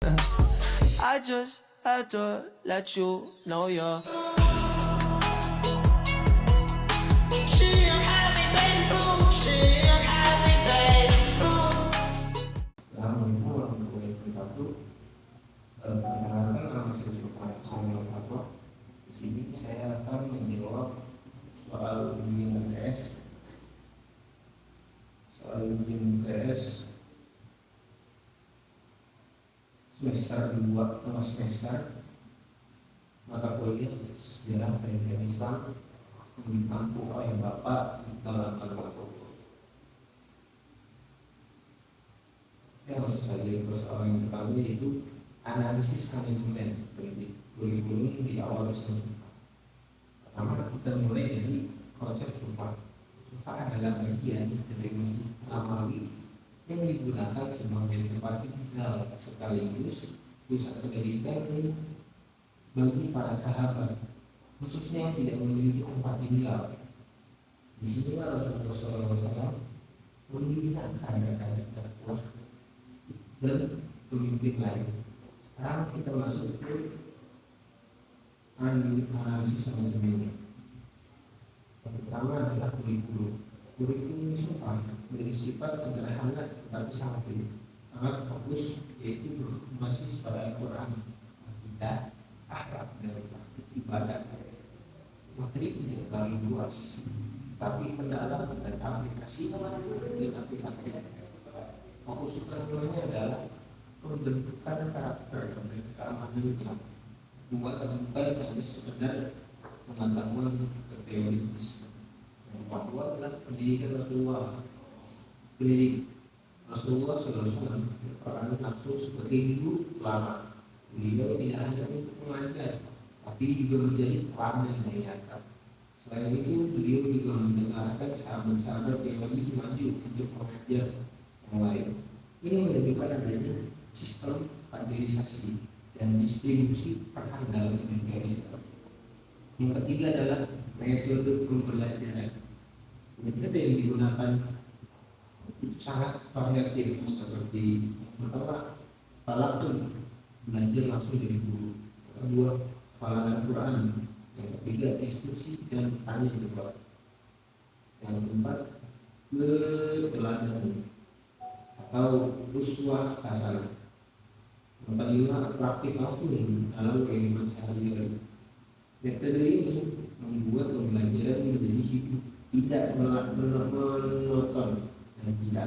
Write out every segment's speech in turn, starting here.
I just had to let you know you're Assalamualaikum warahmatullahi wabarakatuh. Perkenalkan nama saya Zulfan Fatwa. Di sini saya akan menjawab soal ujian UTS. Soal ujian UTS semester 2 atau semester mata kuliah sejarah pendidikan Islam yang ditampu oleh Bapak Iqbal Al-Fatwa. Ya, maksud saya persoalan yang pertama yaitu analisis manajemen kurikulum di awal semester. Pertama kita mulai dari konsep sumpah. Sumpah adalah bagian dari masjid Nabawi yang digunakan sebagai tempat tinggal sekaligus pusat pendidikan bagi para sahabat, khususnya yang tidak memiliki tempat tinggal. Di sinilah Rasulullah SAW membina kader-kader dakwah dan pemimpin lain. Sekarang kita masuk ke analisis manajemennya. Yang pertama adalah kurikulum. Kurikulum Sufa bersifat sederhana tetapi sangat fokus, yaitu berbasis pada Al-Quran, akidah, akhlak dan praktik ibadah. Materi tidak terlalu luas, tapi pendalaman dan aplikasi fokus utamanya adalah pembentukan karakter dan keamanan, bukan hanya sekedar pengetahuan teoritis. Yang kedua adalah pendidikan Rasulullah. Pendidik Rasulullah SAW berperan langsung sebagai guru ulama. Beliau tidak hanya untuk mengajar, tapi juga menjadi teladan yang nyata. Selain itu, beliau juga mendengarkan sahabat-sahabat yang lebih maju untuk mengajar yang lain. Ini menunjukkan adanya sistem kaderisasi dan distribusi peran dalam pendidikan Islam. Yang ketiga adalah metode pembelajaran. Metode yang digunakan itu sangat variatif, seperti pertama talaqi, belajar langsung dari guru. Yang kedua hafalan Al-Quran. Yang ketiga diskusi dan tanya jawab. Yang keempat keteladanan atau uswah hasanah. Yang kelima praktik langsung dalam kehidupan sehari-hari. Metode ini membuat pembelajaran menjadi hidup, tidak monoton dan tidak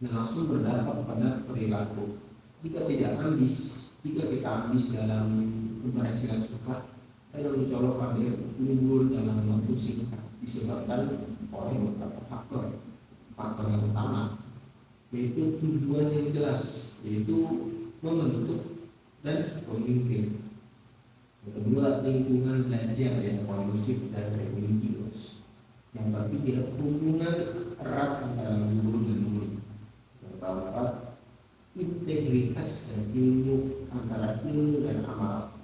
langsung berdampak pada perilaku. Jika kita habis dalam keberhasilan Sufa dan mencolok pada unggul dalam waktu singkat disebabkan oleh beberapa faktor. Faktor yang utama yaitu tujuan yang jelas, yaitu membentuk dan memimpin. Yang kedua, lingkungan belajar yang kondusif dan religius. Yang ketiga, hubungan erat antara guru dan murid. Yang keempat, integritas dan ilmu antara ilmu dan amal.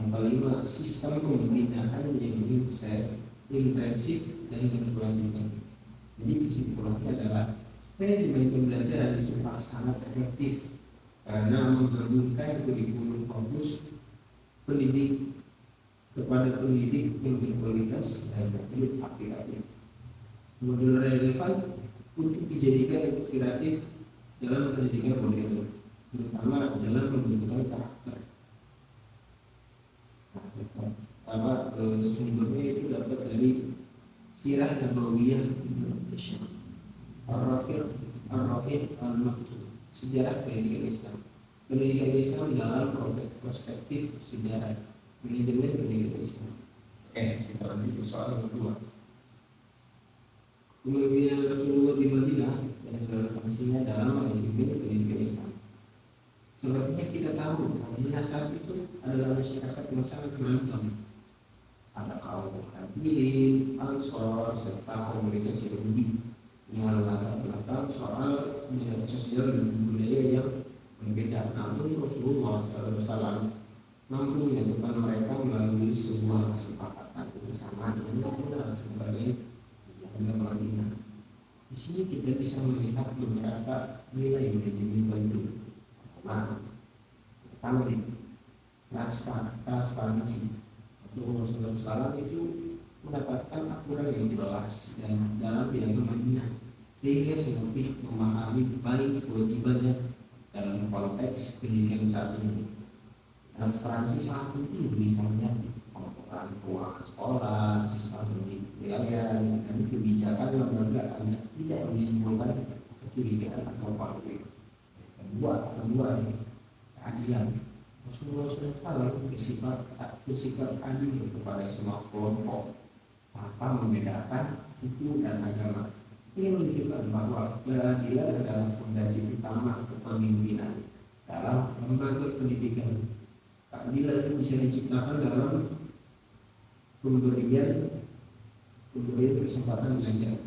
Yang kelima, sistem pembinaan yang intensif dan berkelanjutan. Jadi kesimpulannya adalah manajemen pembelajaran di Sufa sangat efektif karena menggabungkan kurikulum fokus pendidik kepada pendidik yang berkualitas dan metode aplikatif. Modul relevan untuk dijadikan inspiratif dalam pendidikan modern, terutama dalam pembentukan karakter. Sumbernya itu dapat dari Sirah Nabawiyah Indonesia, Ar-Rafiq Al-Maktub, Sejarah Pendidikan Islam. Pendidikan Islam dalam perspektif sejarah manajemen pendidikan Islam. Oke, kita lanjut ke soal yang kedua. Kepemimpinan Rasulullah di Madinah dan relevansinya dalam manajemen pendidikan Islam. Sepertinya kita tahu, Madinah saat itu adalah masyarakat yang sangat beragam. Ada kaum Muhajirin, Ansor, serta komunitas Yahudi dengan latar belakang soal sosial dan budaya yang berbeda. Namun Rasulullah SAW mampu menyatukan mereka melalui sebuah kesepakatan bersama yang dikenal sebagai agama Madinah. Di sini kita bisa melihat beberapa nilai manajemen Bandung. Pertama, Pertama di transparansi. Rasulullah SAW itu mendapatkan aturan yang jelas dan dalam pidato Madinah, sehingga semua pihak memahami baik kewajibannya dalam konteks pendidikan saat ini. Transparansi sangat penting, misalnya pelaporan keuangan sekolah, sistem penilaian, dan kebijakan lembaga agar tidak menimbulkan kecurigaan atau konflik. Kedua, keadilan. Rasulullah SAW bersikap adil kepada semua kelompok tanpa membedakan suku dan agama. Ini menunjukkan bahwa keadilan adalah fondasi utama kepemimpinan dalam lembaga pendidikan. Keadilan itu bisa diciptakan dalam pemberian kesempatan belajar,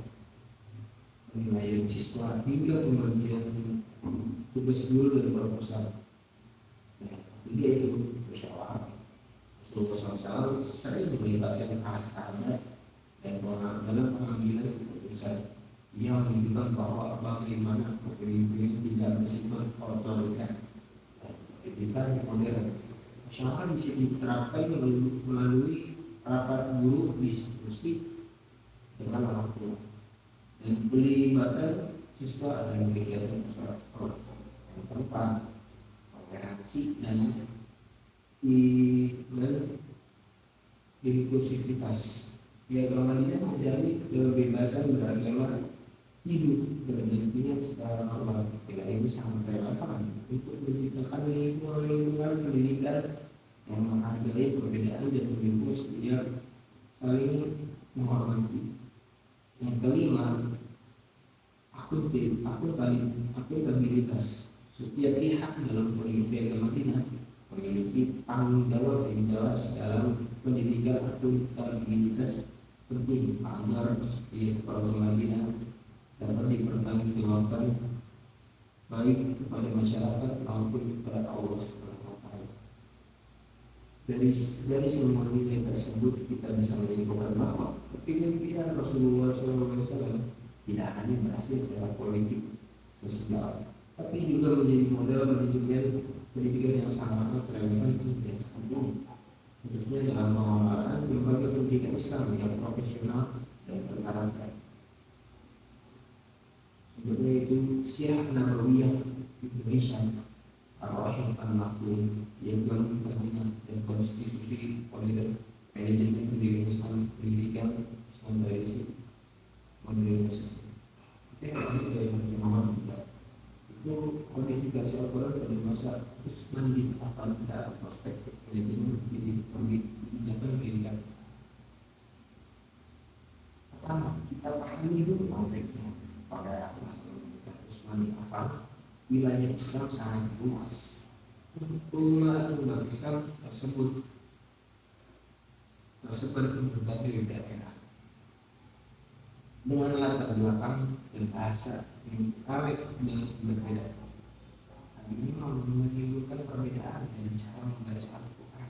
penilaian siswa, hingga pembagian tugas guru dan proposal. Ketiga itu musyawarah. Rasulullah SAW sering melibatkan anak-anak dan orang dalam pengambilan keputusan. Ia menunjukkan bahwa bagaimana kepemimpinan tidak bersifat otoriter. Pendidikan yang modern, musyawarah bisa diterapkan melalui rapat guru diskusi dengan orang tua dan pelibatan siswa dalam kegiatan sekolah. Yang keempat, toleransi dan inklusivitas. Piagam Madinah menjadi kebebasan beragama hidup berdampingan secara normal. Bila ini sangat relevan untuk menciptakan lingkungan pendidikan yang menghargai perbedaan dan mendukung setiap saling menghormati. Yang kelima, akuntabilitas. Setiap pihak dalam piagam Madinah memiliki tanggung jawab yang jelas dalam pendidikan. Akuntabilitas penting agar setiap program Madinah dapat dipertanggungjawabkan baik kepada masyarakat maupun kepada Allah Subhanahu wa Ta'ala. Dari semua nilai tersebut kita bisa menyimpulkan bahwa kepemimpinan Rasulullah SAW tidak hanya berhasil secara politik sosial, tapi juga menjadi model manajemen pendidikan yang sangat relevan dan sangat umum, khususnya dalam pengelolaan lembaga pendidikan Islam yang profesional dan berkarakter. Sebenarnya itu Sirah Nabawiyah Indonesia, Ar-Rahim Al-Makhlum, Piagam Madinah dan Konstitusi Manajemen Pendidikan Islam, Pendidikan Islam dari modernisasi. Itu kodifikasi Al-Quran pada masa Utsman bin Affan dalam perspektif manajemen pendidikan. Pertama, kita pahami dulu konteksnya. Pada masa Utsman bin Affan, wilayah Islam sangat luas. Umat Islam tersebut tersebar di berbagai daerah dengan latar belakang dan bahasa yang awet dan berbeda. Hal ini menimbulkan perbedaan dan cara membaca Al-Quran,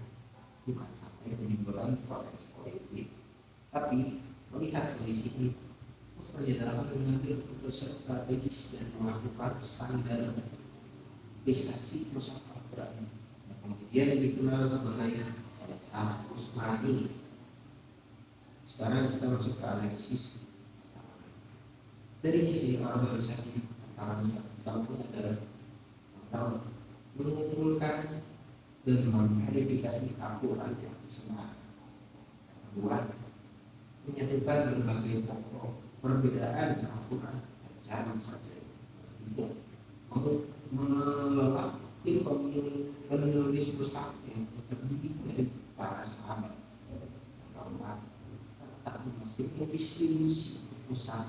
bukan sampai menimbulkan konteks politik, tapi melihat kondisi ini. Perjalanan mengambil keputusan strategis dan melakukan standar prestasi musyafah Al-Quran, kemudian dikenal sebagai Usmani. Sekarang kita masuk ke analisis. Dari sisi organisasi tantangan adalah mengumpulkan dan memverifikasi Al-Quran yang bersama. Kedua, menyatukan berbagai pokok perbedaan Al-Quran dan cara membaca. Tiga, mengelola tim penulis mushaf yang terdiri dari para sahabat. Keempat, serta memastikan distribusi mushaf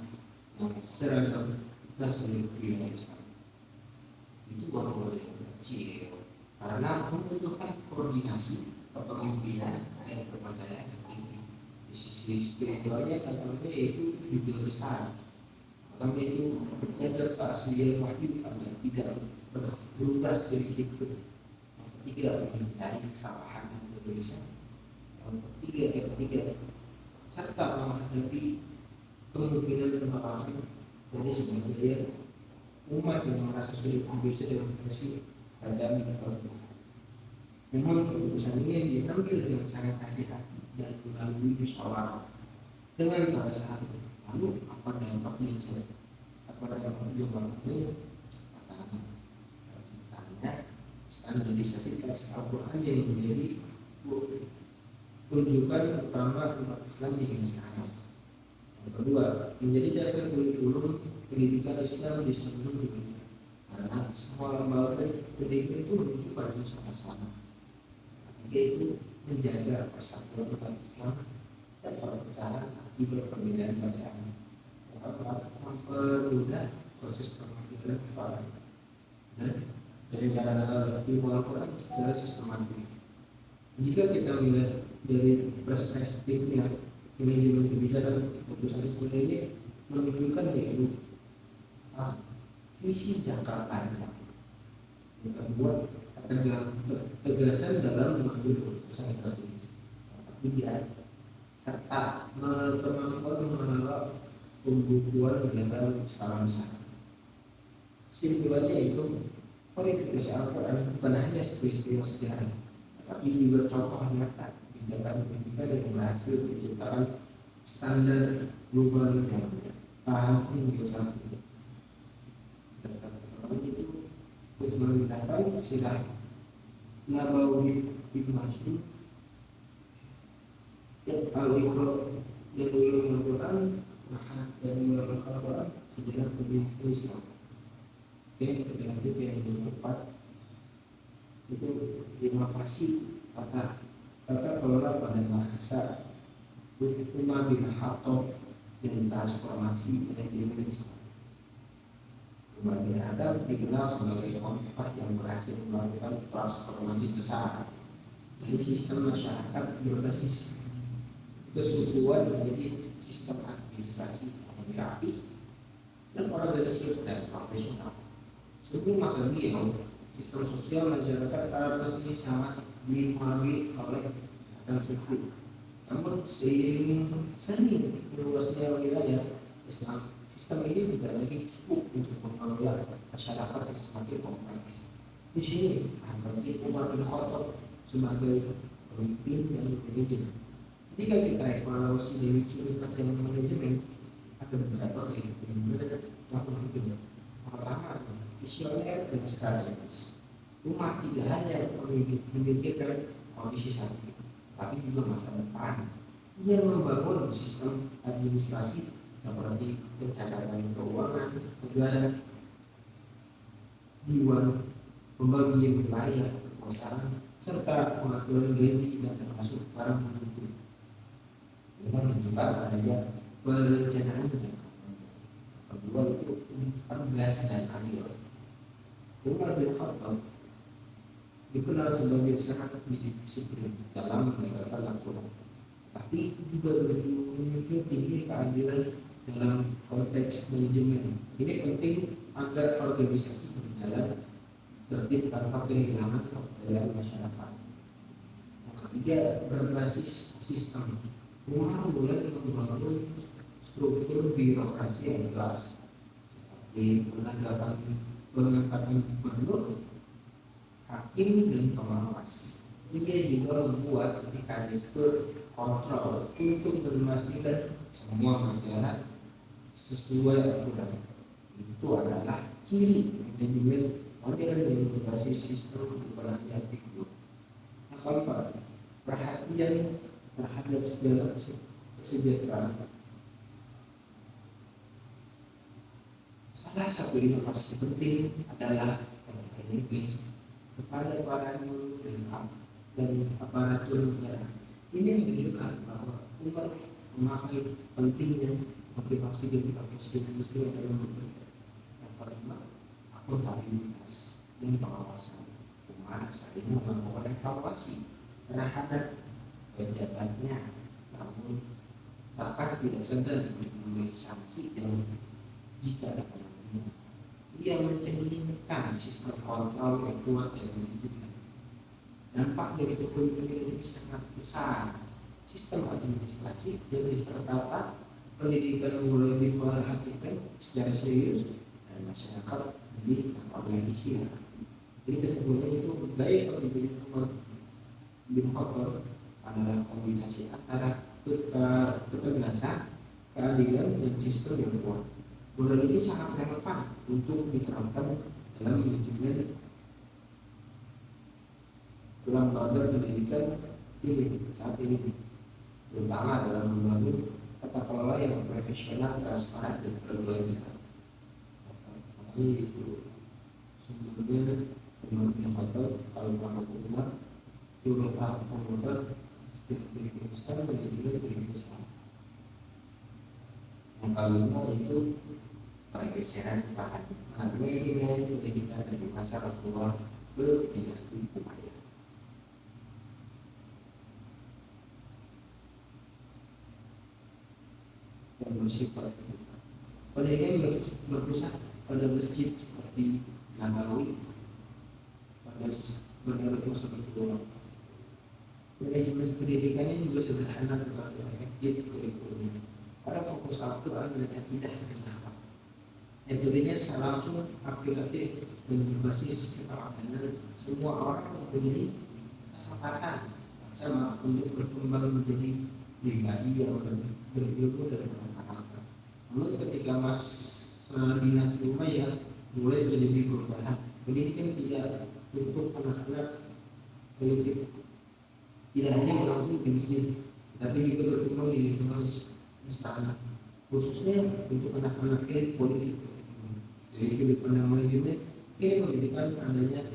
yang seragam sesuai wilayah Islam. Itu orang-orang yang kecil karena membutuhkan koordinasi, kepemimpinan dan kepercayaan yang tinggi. Di sisi spiritualnya katanya itu juga besar. Kami itu menjaga keaslian wahyu agar tidak berubah sedikit pun. Yang ketiga, menghindari kesalahan dan kegelisahan. Yang ketiga, serta menghadapi kemungkinan penolakan dari sebagian umat yang merasa sulit berbisa dengan versi bacaan Al-Quran. Memang keputusan ini diambil dengan sangat hati-hati dan melalui musyawarah dengan para sahabat. Lalu apa dampaknya coba? Apa dampak jawabannya? Pertama, terciptanya standarisasi teks Al-Quran yang menjadi rujukan utama umat Islam di sekarang. Yang kedua, menjadi dasar kurikulum pendidikan Islam di seluruh dunia. Karena semua lembaga pendidikan itu menuju pada sama-sama. Yaitu menjaga persatuan umat Islam dan perpecahan akibat perbedaan bacaan. Mempermudah proses pemahaman Al-Quran dan penyebaran ilmu Al-Quran secara sistematis. Jika kita melihat dari perspektifnya manajemen kebijakan keputusan sekolah ini menunjukkan yaitu visi jangka panjang. Yang kedua, ketegasan dalam mengambil keputusan strategis. Ketiga, serta kemampuan mengelola pembukuan negara skala besar. Kesimpulannya itu verifikasi Al-Quran bukan hanya peristiwa sejarah, tapi juga contoh nyata kebijakan pendidikan yang berhasil menciptakan standar global yang tahan hingga saat ini. Itu terus menggunakan istilah Nabawi Ibnu Hashim yang al-Iqra dan ulum Al-Quran dan ulum Al-Quran sejarah pendidikan Islam. Oke, kita lanjut yang keempat, itu inovasi tata kelola pada bahasa Umar bin Khattab dan transformasi manajemen Islam. Umar bin Khattab dikenal sebagai khalifah yang berhasil melakukan transformasi besar dari sistem masyarakat berbasis kesukuan menjadi sistem administrasi yang lebih rapi dan organisasi dan profesional. Sebelum masa beliau, sistem sosial masyarakat Arab ini sangat dipengaruhi oleh kekuatan suku. Namun seiring meluasnya wilayah Islam, sistem ini tidak lagi cukup untuk mengelola masyarakat yang semakin kompleks. Di sini, bagi Umar bin Khattab sebagai pemimpin dan manajer. Ketika kita evaluasi dari sudut pandang manajemen, ada beberapa kriteria yang penting. Pertama, visioner dan strategis. Umar tidak hanya memikirkan kondisi saat ini, tapi juga masa depan. Ia membangun sistem administrasi seperti pencatatan keuangan negara, diwan, pembagian wilayah, kekuasaan, serta pengaturan gaji dan termasuk para pemimpin. Ini menunjukkan adanya perencanaan jangka panjang. Kedua itu tegas dan adil. Umar bin Khattab dikenal sebagai sangat disiplin dalam menegakkan aturan, tapi juga memiliki tinggi keadilan dalam konteks manajemen. Ini penting agar organisasi berjalan tertib tanpa kehilangan kepercayaan masyarakat. Yang ketiga, berbasis sistem. Umar mulai membangun struktur birokrasi yang jelas, seperti pengangkatan gubernur, hakim dan pengawas. Ia juga membuat mekanisme kontrol untuk memastikan semua berjalan sesuai aturan. Itu adalah ciri manajemen modern yang berbasis sistem operasi figur. Yang keempat, perhatian terhadap segala kesejahteraan. Salah satu inovasi penting adalah teknologi kepada para guru dan aparatur negara. Ini menunjukkan bahwa Umar memakai pentingnya motivasi dan profesionalisme dalam bekerja. Yang kelima, akuntabilitas dan pengawasan. Umar sering melakukan evaluasi terhadap pejabatnya, namun bahkan tidak segan untuk memberi sanksi yang jika diperlukan. Ia mencerminkan sistem kontrol yang kuat dan menunjukkan dampak dari kepemimpinan ini sangat besar. Sistem administrasi yang tertata, pendidikan mulai diperhatikan secara serius, dan masyarakat lebih terorganisir. Jadi kesimpulannya itu gaya kepemimpinan Umar faktor adalah kombinasi antara ketegasan, keadilan, dan sistem yang kuat. Model ini sangat relevan untuk diterapkan dalam manajemen lembaga pendidikan ini saat ini, terutama dalam membangun tata kelola yang profesional, transparan, dan berkelanjutan. Ini itu sumbernya menurut faktor kalau Umar Jumlah pengurus sedikit besar menjadi lebih besar. Yang kelima yaitu pergeseran manajemen pendidikan dari masa Rasulullah ke dinasti Umayyah. Yang bersifat pendidikan berpusat pada masjid seperti Nabawi pada menurut Rasulullah. Manajemen pendidikannya juga sederhana tetapi efektif kurikulumnya. Pada fokus Al-Quran dan akidah dan akhlak. Metodenya secara langsung aplikatif dan berbasis keteladanan. Semua orang mempunyai kesempatan sama untuk berkembang menjadi pribadi yang berilmu dan berkarakter. Namun ketika masa dinasti Umayyah mulai terjadi perubahan, pendidikan tidak untuk anak-anak politik tidak hanya berlangsung di masjid, tapi juga berkembang di lingkungan istana, khususnya untuk anak-anak elit politik. Dari sudut pandang manajemen, ini menunjukkan adanya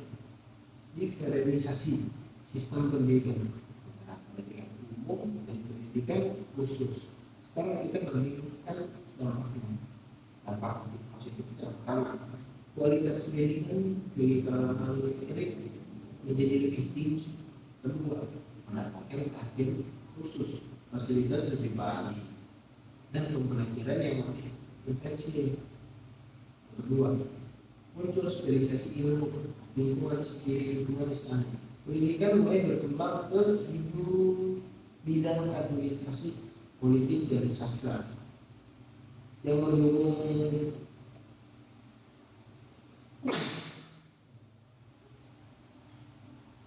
diferensiasi sistem pendidikan antara pendidikan umum dan pendidikan khusus. Sekarang kita bandingkan dampak positif pertama, kualitas pendidikan bagi kalangan elit menjadi lebih tinggi. Kedua, mendapatkan perhatian khusus, fasilitas lebih baik, dan pembelajaran yang lebih intensif. Kedua, muncul spesialisasi ilmu lingkungan istana. Pendidikan mulai berkembang ke bidang administrasi, politik, dan sastra yang mendukung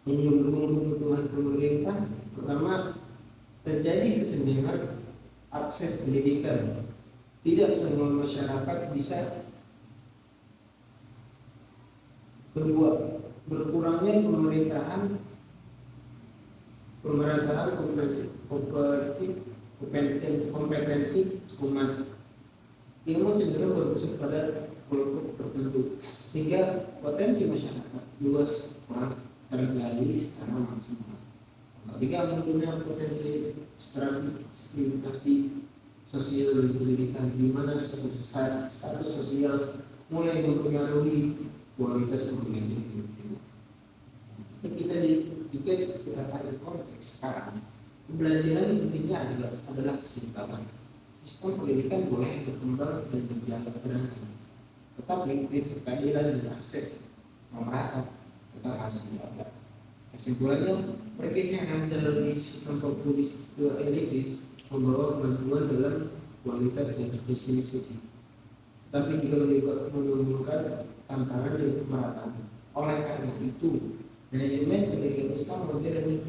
kebutuhan pemerintah. Pertama, terjadi kesenjangan akses pendidikan. Tidak semua masyarakat bisa. Kedua, berkurangnya kompetensi umat. Ilmu cenderung berpusat pada kelompok tertentu, sehingga potensi masyarakat luas kurang tergali secara maksimal. Ketiga, munculnya potensi stratifikasi sosial dan pendidikan, di mana status sosial mulai mempengaruhi kualitas pendidikan. Jika kita pada konteks sekarang, pembelajaran intinya adalah keseimbangan. Sistem pendidikan boleh berkembang dan berjalan dengan, tetapi prinsip keadilan dan akses yang merata tetap harus dijaga. Kesimpulannya, pergeseran dari sistem populis ke elitis membawa kemajuan dalam kualitas dan spesialisasi, tapi juga menimbulkan tantangan dan pemerataan. Oleh karena itu, manajemen pendidikan Islam modern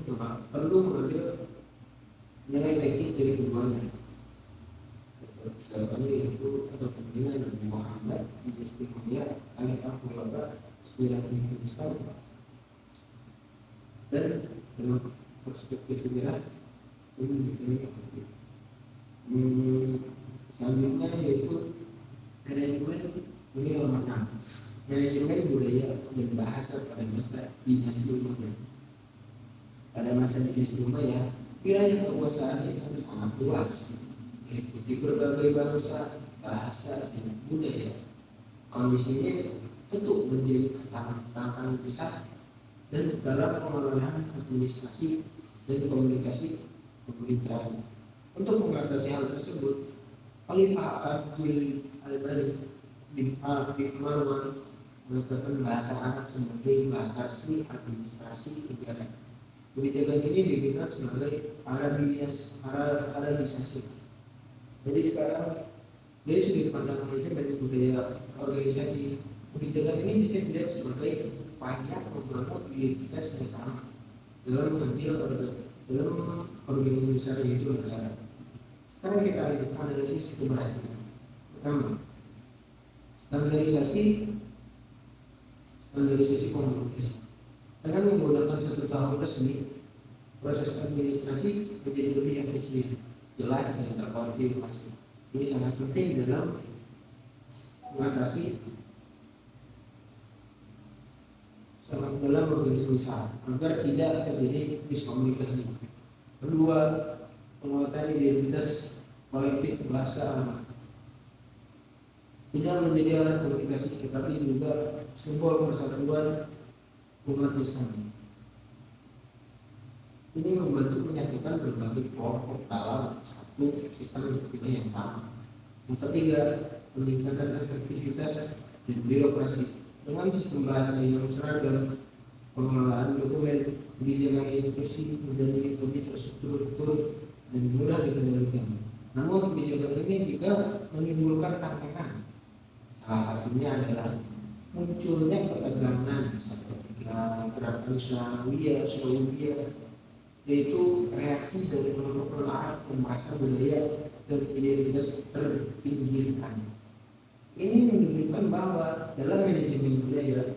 perlu mengambil nilai teknik dari keduanya. Misalnya yaitu atau pembinaan Nabi Muhammad di Istiqomah Al-Qur'an Sejarah Pendidikan Islam, dan dalam perspektif sejarah ini bisa selanjutnya yaitu manajemen ini nomor 6, manajemen budaya dan bahasa pada masa dinasti Umayyah. Pada masa dinasti Umayyah, wilayah kekuasaan Islam sangat luas, meliputi berbagai bangsa, bahasa, dan budaya. Kondisinya tentu menjadi tantangan besar dan dalam pengelolaan administrasi dan komunikasi pemerintahan. Untuk mengatasi hal tersebut, Khalifah Abdul Al-Malik bin Marwan menetapkan bahasa Arab sebagai bahasa resmi administrasi negara. Kebijakan ini dikenal sebagai Arabisasi. Jadi sekarang dari sudut pandang manajemen budaya organisasi, kebijakan ini bisa dilihat sebagai upaya membangun identitas yang sama dalam dalam organisasi besar yaitu negara. Sekarang kita lihat analisis keberhasilan. Pertama, standarisasi komunikasi. Dengan menggunakan 1 tahun resmi, proses administrasi menjadi lebih efisien, jelas dan terkonfirmasi. Ini sangat penting dalam mengatasi dalam organisasi besar agar tidak terjadi miskomunikasi. Kedua, penguatan identitas kolektif bahasa anak. Tidak menjadi alat komunikasi, tetapi juga simbol persatuan umat Islam. Ini membantu menyatukan berbagai kelompok dalam satu sistem yang sama. Yang ketiga, peningkatan efektivitas dan birokrasi. Dengan sistem bahasa yang seragam, pengelolaan dokumen, kebijakan institusi menjadi lebih terstruktur dan mudah dikendalikan. Namun kebijakan ini juga menimbulkan tantangan. Salah satunya adalah munculnya ketegangan seperti gerakan Syawiyah, yaitu reaksi dari kelompok Arab yang merasa budaya dan identitas terpinggirkan. Ini menunjukkan bahwa dalam manajemen budaya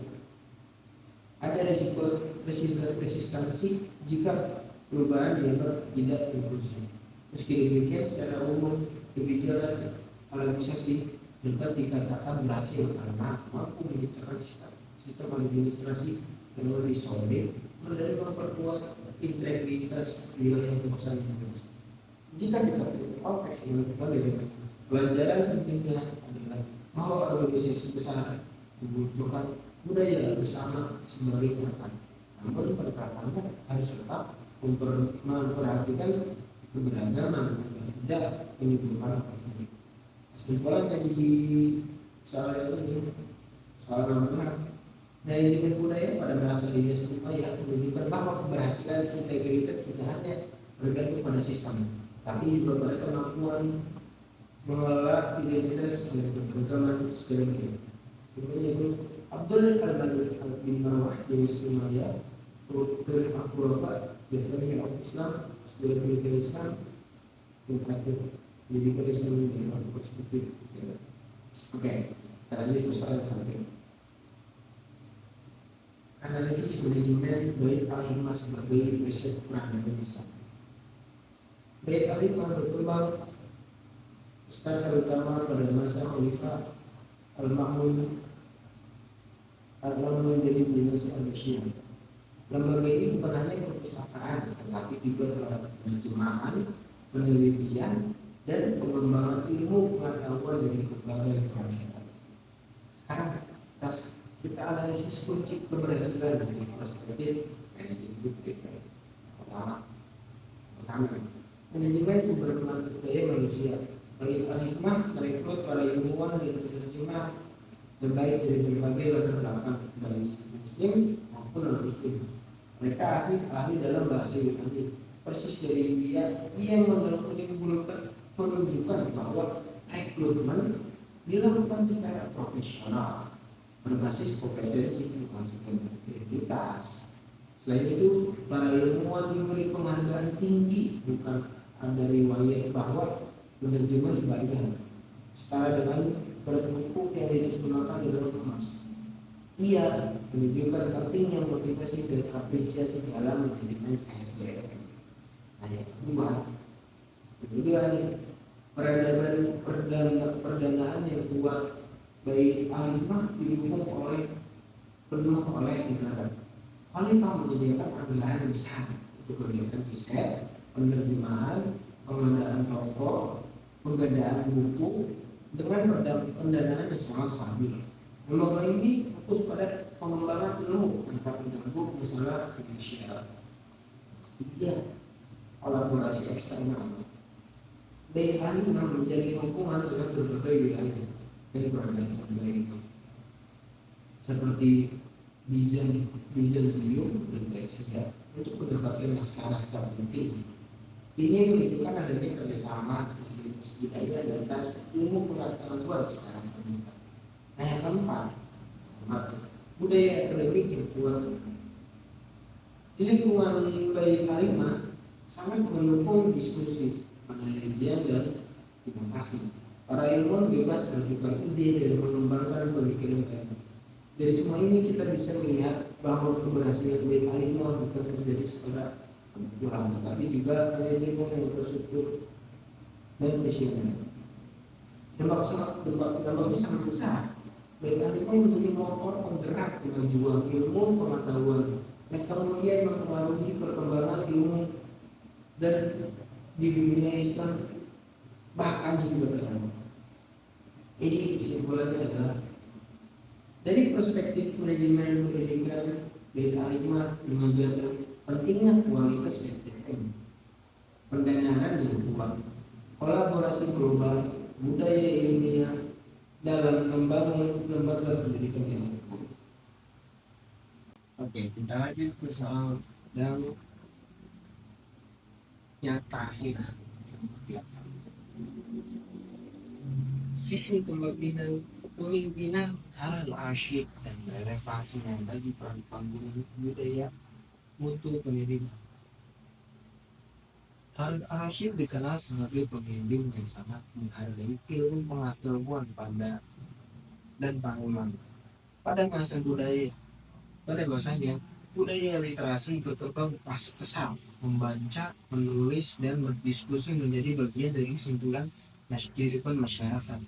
ada risiko resistensi jika perubahan dianggap tidak inklusif. Meski demikian, secara umum kebijakan halarisasi dapat dikatakan berhasil karena mampu menciptakan sistem administrasi yang lebih solid dan memperkuat integritas wilayah kekuasaan Indonesia. Jika kita konteks yang berbeda, pelajaran pentingnya adalah bahwa organisasi besar membutuhkan budaya bersama sebagai perangkat. Namun perangkatnya harus tetap memperhatikan keberagaman dan tidak menimbulkan konflik. Kesimpulan dari soal ini, soal benar, manajemen budaya pada bahasa Indonesia supaya menunjukkan bahwa keberhasilan integritas tidak hanya bergantung pada sistem, tapi juga pada kemampuan mengelola identitas dan keberagaman segala macam. Sebenarnya itu Abdul Al-Bani bin Marwah dari Sumayyah, Dr. Akhulafa, Defender of Islam, Sejarah Pendidikan Islam, yang terakhir pendidikan Islam dengan perspektif. Oke, kita lanjut ke soal terakhir. Analisis manajemen Bait Al-Hikmah sebagai riset peradaban Islam. Bait Al-Hikmah berkembang besar terutama pada masa Khalifah Al-Ma'mun dari dinasti Al-Abbasiyah. Lembaga ini bukan hanya perpustakaan, tetapi juga penerjemahan, penelitian, dan pengembangan ilmu pengetahuan dari berbagai masyarakat. Sekarang kita analisis kunci keberhasilan dari perspektif manajemen budaya. Pertama, manajemen sumber daya manusia. Bait Al-Hikmah merekrut para ilmuwan dan penerjemah terbaik dari berbagai latar belakang, dari Muslim maupun non-Muslim. Mereka ahli dalam bahasa Yunani, persis dari India, yang menunjukkan bahwa rekrutmen dilakukan secara profesional, berbasis kompetensi dan integritas. Selain itu, para ilmuwan diberi penghargaan tinggi, bukan ada riwayat bahwa penerjemah dibayar setara dengan berat buku yang digunakan dalam kemas. Ia menunjukkan pentingnya motivasi dan apresiasi dalam manajemen SDM. Nah, yang kedua, perdanaan yang kuat. Bait Al-Hikmah didukung penuh oleh negara. Khalifah menyediakan anggaran besar untuk kegiatan riset, penerjemahan, pengadaan toko, pengadaan buku dengan pendanaan yang sangat stabil. Lembaga ini fokus pada pengembangan ilmu tanpa mengganggu masalah finansial. Ketiga, kolaborasi eksternal. Bait Al-Hikmah menjadi hubungan dengan berbagai wilayah dan peradaban lain seperti Bizantium dan Persia untuk mendapatkan naskah-naskah penting. Ini menunjukkan adanya kerjasama lintas budaya dan transfer ilmu pengetahuan secara terbuka. Nah, yang keempat, budaya akademik yang kuat. Di lingkungan bayi Halimah sangat mendukung diskusi, penelitian dan inovasi. Para ilmuwan bebas mengajukan ide dan mengembangkan pemikiran baru. Dari semua ini kita bisa melihat bahwa keberhasilan bayi Halimah bukan terjadi secara kebetulan, tetapi juga manajemen yang terstruktur dan visioner. Dampaknya sangat besar. Bayi Halimah menjadi motor penggerak kemajuan ilmu pengetahuan yang kemudian mempengaruhi perkembangan ilmu dan di dunia Islam bahkan hingga sekarang. Ini kesimpulannya adalah dari perspektif manajemen pendidikan, Bayi Halimah mengajarkan pentingnya kualitas SDM, pendanaan yang kuat, kolaborasi global, budaya ilmiah dalam membangun lembaga pendidikan yang unggul. Oke, kita lanjut ke soal yang terakhir. Visi kepemimpinan al-asyik dan relevasinya bagi pembangunan budaya mutu pendidikan. Al-Asyik dikenal sebagai pemimpin yang sangat menghargai ilmu pengetahuan dan bangunan pada masa budaya. Pada masanya, budaya literasi berkembang pas pesat, membaca, menulis, dan berdiskusi menjadi bagian dari kesimpulan kehidupan masyarakat.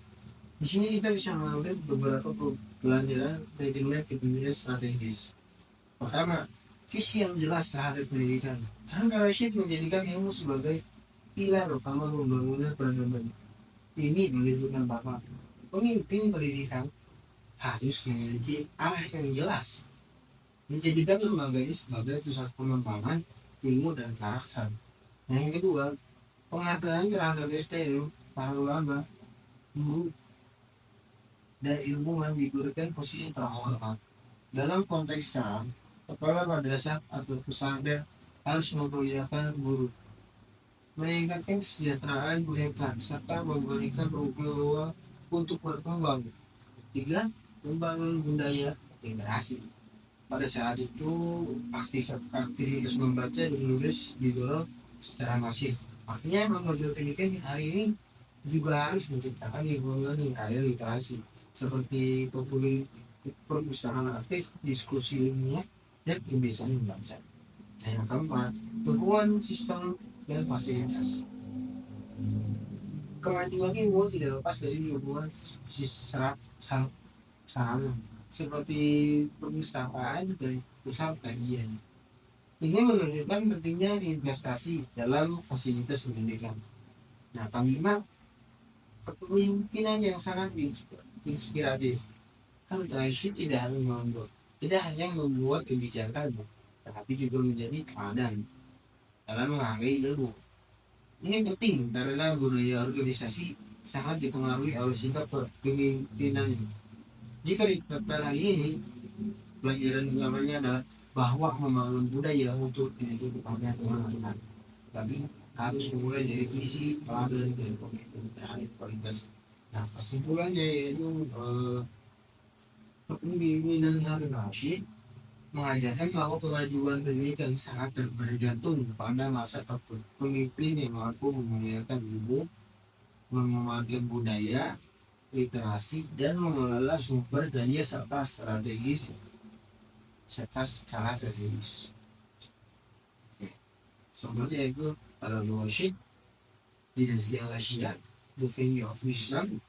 Di sini kita bisa mengambil beberapa pelajaran manajemen kepemimpinan strategis. Pertama, visi yang jelas terhadap pendidikan. Al-Rashid menjadikan ilmu sebagai pilar utama pembangunan peradaban. Ini menunjukkan bahwa pemimpin pendidikan harus memiliki arah yang jelas, menjadikan lembaga ini sebagai pusat pengembangan ilmu dan karakter. Yang kedua, penghargaan terhadap STM, para ulama, guru, dan ilmuwan diberikan posisi terhormat. Dalam konteks sekarang, kepala madrasah atau pesantren harus memuliakan guru, meningkatkan kesejahteraan mereka, serta memberikan ruang untuk berkembang. Tiga, membangun budaya generasi. Pada saat itu, aktivitas membaca dan menulis didorong secara masif. Artinya, lembaga pendidikan hari ini juga harus menciptakan lingkungan yang kaya literasi, seperti perpustakaan aktif, diskusi ilmiah, dan kebiasaan membaca. Yang keempat, dukungan sistem dan fasilitas. Kemajuan ilmu tidak lepas dari dukungan sarana seperti perpustakaan dan pusat kajian. Ini menunjukkan pentingnya investasi dalam fasilitas pendidikan. Nah, panglima kepemimpinan yang sangat inspiratif. Al-Rashid tidak hanya membuat kebijakan, tetapi juga menjadi teladan dalam menghargai ilmu. Ini penting karena budaya organisasi sangat dipengaruhi oleh sikap kepemimpinannya. Jika diterapkan hari ini, pelajaran utamanya adalah bahwa membangun budaya untuk menjadi kepada teman-teman. Tapi harus mulai dari visi, teladan, dan komitmen terhadap kualitas. Nah, kesimpulannya yaitu kepemimpinan Al-Rashid mengajarkan bahwa kemajuan pendidikan sangat bergantung pada masa pemimpin yang mampu memuliakan ilmu, mengemalkan budaya, literasi, dan mengelola sumber daya serta strategis skala strategis. Contohnya itu Al-Rashid, Dinasti Al-Rashid, The Family of Wisdom,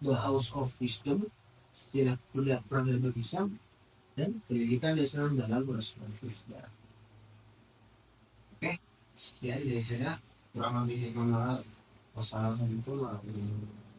The House of Wisdom, Sejarah Peradaban Islam, dan Pendidikan Islam dalam Perspektif Sejarah. Oke, sekian dari saya. Kurang lebih wassalamualaikum warahmatullahi wabarakatuh.